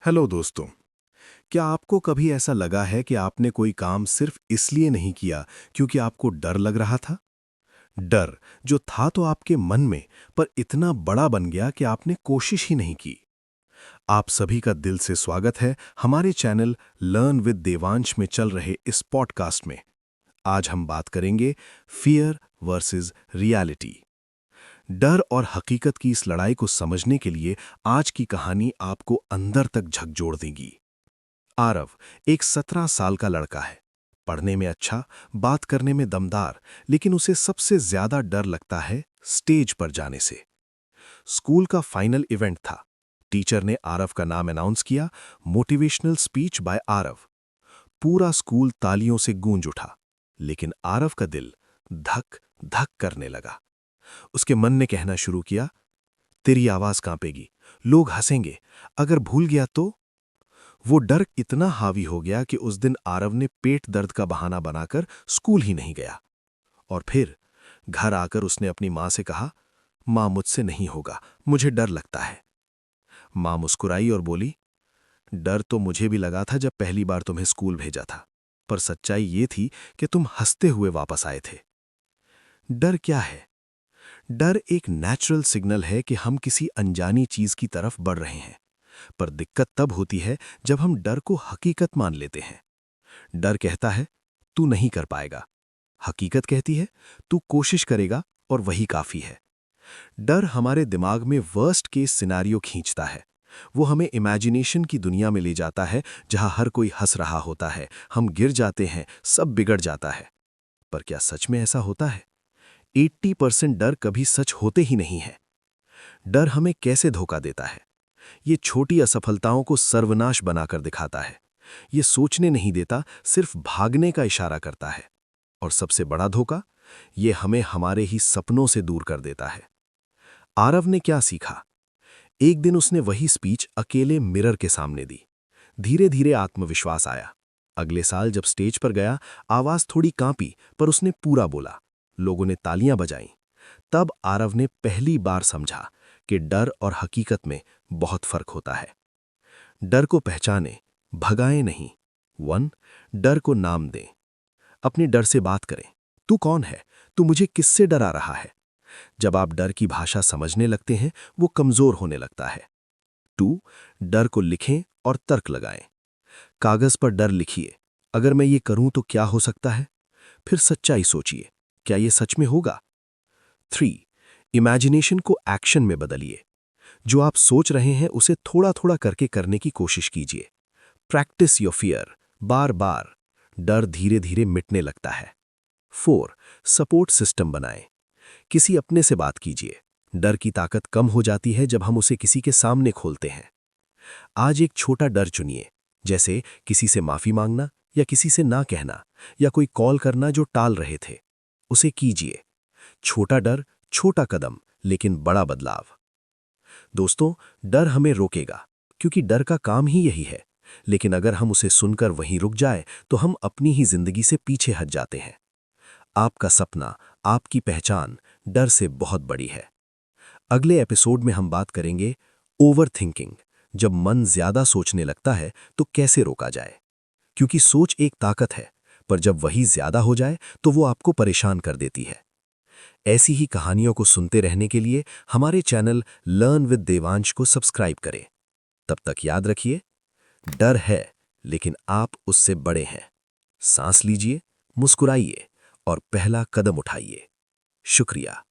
Hello दोस्तों। क्या आपको कभी ऐसा लगा है कि आपने कोई काम सिर्फ इसलिए नहीं किया क्योंकि आपको डर लग रहा था? डर जो था तो आपके मन में, पर इतना बड़ा बन गया कि आपने कोशिश ही नहीं की। आप सभी का दिल से स्वागत है हमारे चैनल लर्न विद देवांश में चल रहे इस पॉडकास्ट में। आज हम बात करेंगे फियर वर्सेस रियलिटी। डर और हकीकत की इस लड़ाई को समझने के लिए आज की कहानी आपको अंदर तक झकझोर देगी। आरव एक 17 साल का लड़का है। पढ़ने में अच्छा, बात करने में दमदार, लेकिन उसे सबसे ज्यादा डर लगता है स्टेज पर जाने से। स्कूल का फाइनल इवेंट था। टीचर ने आरव का नाम अनाउंस किया, मोटिवेशनल स्पीच बाय आरव। पूरा स्कूल तालियों से गूंज उठा, लेकिन आरव का दिल धक धक करने लगा। उसके मन ने कहना शुरू किया, तेरी आवाज कांपेगी, लोग हंसेंगे, अगर भूल गया तो। वो डर इतना हावी हो गया कि उस दिन आरव ने पेट दर्द का बहाना बनाकर स्कूल ही नहीं गया। और फिर घर आकर उसने अपनी मां से कहा, मां मुझसे नहीं होगा, मुझे डर लगता है। मां मुस्कुराई और बोली, डर तो मुझे भी लगा था जब पहली बार तुम्हें स्कूल भेजा था, पर सच्चाई ये थी कि तुम हंसते हुए वापस आए थे। डर क्या है? डर एक नेचुरल सिग्नल है कि हम किसी अनजानी चीज की तरफ बढ़ रहे हैं। पर दिक्कत तब होती है जब हम डर को हकीकत मान लेते हैं। डर कहता है तू नहीं कर पाएगा, हकीकत कहती है तू कोशिश करेगा और वही काफी है। डर हमारे दिमाग में वर्स्ट केस सिनेरियो खींचता है। वो हमें इमेजिनेशन की दुनिया में ले जाता है जहां हर कोई हंस रहा होता है, हम गिर जाते हैं, सब बिगड़ जाता है। पर क्या सच में ऐसा होता है? 80% डर कभी सच होते ही नहीं है। डर हमें कैसे धोखा देता है? ये छोटी असफलताओं को सर्वनाश बनाकर दिखाता है। ये सोचने नहीं देता, सिर्फ भागने का इशारा करता है। और सबसे बड़ा धोखा, ये हमें हमारे ही सपनों से दूर कर देता है। आरव ने क्या सीखा? एक दिन उसने वही स्पीच अकेले मिरर के सामने दी। धीरे धीरे आत्मविश्वास आया। अगले साल जब स्टेज पर गया, आवाज थोड़ी कांपी, पर उसने पूरा बोला। लोगों ने तालियां बजाईं। तब आरव ने पहली बार समझा कि डर और हकीकत में बहुत फर्क होता है। डर को पहचाने, भगाएं नहीं। 1, डर को नाम दें। अपने डर से बात करें, तू कौन है, तू मुझे किससे डरा रहा है। जब आप डर की भाषा समझने लगते हैं, वो कमजोर होने लगता है। 2, डर को लिखें और तर्क लगाएं। कागज पर डर लिखिए, अगर मैं ये करूं तो क्या हो सकता है। फिर सच्चाई सोचिए, क्या ये सच में होगा। 3, इमेजिनेशन को एक्शन में बदलिए। जो आप सोच रहे हैं उसे थोड़ा थोड़ा करके करने की कोशिश कीजिए। प्रैक्टिस योर फियर, बार बार। डर धीरे धीरे मिटने लगता है। 4, सपोर्ट सिस्टम बनाएं। किसी अपने से बात कीजिए। डर की ताकत कम हो जाती है जब हम उसे किसी के सामने खोलते हैं। आज एक छोटा डर चुनिए, जैसे किसी से माफी मांगना, या किसी से ना कहना, या कोई कॉल करना जो टाल रहे थे। उसे कीजिए। छोटा डर, छोटा कदम, लेकिन बड़ा बदलाव। दोस्तों, डर हमें रोकेगा, क्योंकि डर का काम ही यही है। लेकिन अगर हम उसे सुनकर वहीं रुक जाए, तो हम अपनी ही जिंदगी से पीछे हट जाते हैं। आपका सपना, आपकी पहचान डर से बहुत बड़ी है। अगले एपिसोड में हम बात करेंगे ओवर थिंकिंग। जब मन ज्यादा सोचने लगता है तो कैसे रोका जाए, क्योंकि सोच एक ताकत है, पर जब वही ज्यादा हो जाए तो वो आपको परेशान कर देती है। ऐसी ही कहानियों को सुनते रहने के लिए हमारे चैनल लर्न विद देवांश को सब्सक्राइब करें। तब तक याद रखिए, डर है, लेकिन आप उससे बड़े हैं। सांस लीजिए, मुस्कुराइए और पहला कदम उठाइए। शुक्रिया।